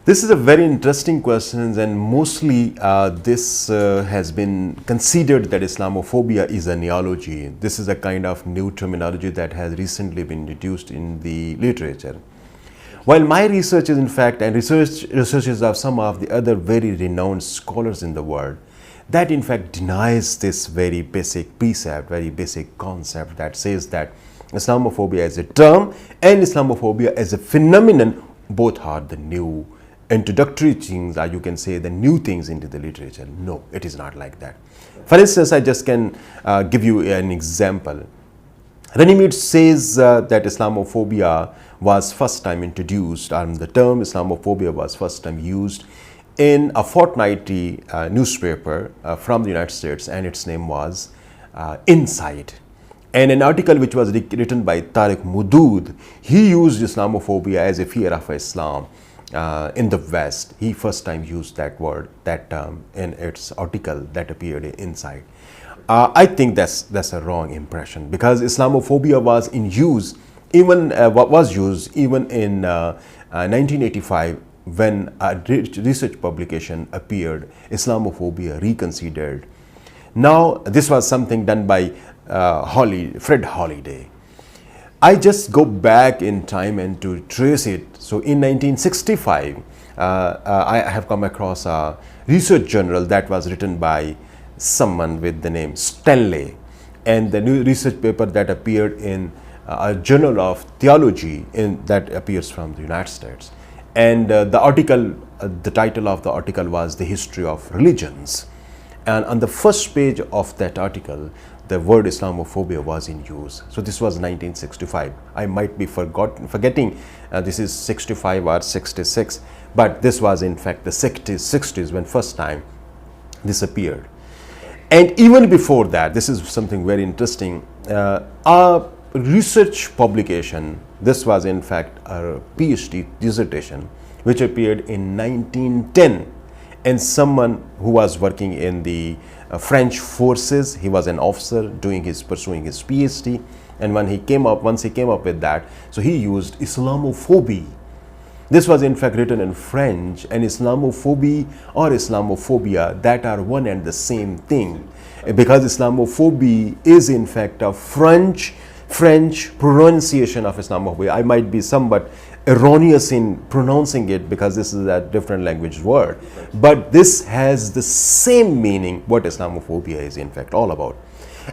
This is a very interesting question, and mostly this has been considered that Islamophobia is a neology. This is a kind of new terminology that has recently been introduced in the literature. While my research is in fact, and researches of some of the other very renowned scholars in the world, that in fact denies this very basic precept, very basic concept that says that Islamophobia as a term and Islamophobia as a phenomenon both are the new introductory things, or you can say the new things into the literature. No, it is not like that. For instance, I just can give you an example. Runnymede says that Islamophobia was first time introduced, and the term Islamophobia was first time used in a fortnightly newspaper from the United States, and its name was Inside. And an article which was written by Tariq Mudud, he used Islamophobia as a fear of Islam in the West. He first time used that word, that term, in its article that appeared Inside. I think that's a wrong impression, because Islamophobia was in use even even in 1985 when a research publication appeared, Islamophobia Reconsidered. Now this was something done by Fred Holiday. I just go back in time and to trace it. So in 1965, I have come across a research journal that was written by someone with the name Stanley, and the new research paper that appeared in a journal of theology that appears from the United States. And the article, the title of the article was The History of Religions. And on the first page of that article, the word Islamophobia was in use. So this was 1965. I might be forgetting this is 65 or 66, but this was in fact the 60s when first time this appeared. And even before that, this is something very interesting, a research publication, this was in fact a PhD dissertation which appeared in 1910, and someone who was working in the French forces, he was an officer pursuing his PhD, and once he came up with that, so he used Islamophobia. This was in fact written in French, and Islamophobia or Islamophobia, that are one and the same thing, because Islamophobia is in fact a French pronunciation of Islamophobia. I might be somewhat erroneous in pronouncing it because this is a different language word, but this has the same meaning what Islamophobia is in fact all about.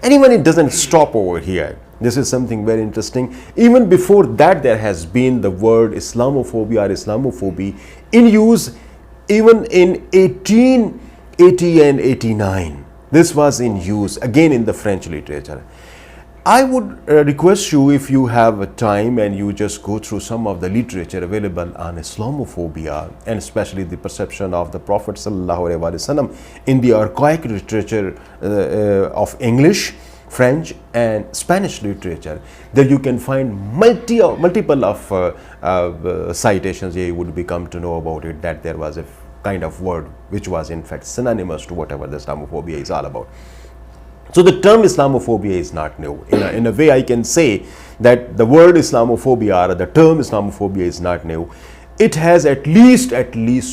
And even it doesn't stop over here. This is something very interesting. Even before that, there has been the word Islamophobia or Islamophobia in use even in 1880 and 89. This was in use again in the French literature. I would request you, if you have time and you just go through some of the literature available on Islamophobia, and especially the perception of the Prophet ﷺ in the archaic literature of English, French and Spanish literature, there you can find multiple of citations here. You would become to know about it, that there was a kind of word which was in fact synonymous to whatever the Islamophobia is all about. So the term Islamophobia is not new. In a way, I can say that the word Islamophobia or the term Islamophobia is not new. It has at least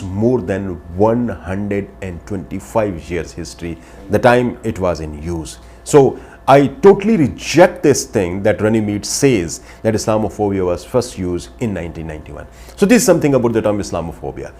more than 125 years history, the time it was in use. So I totally reject this thing that Runnymede says that Islamophobia was first used in 1991. So this is something about the term Islamophobia.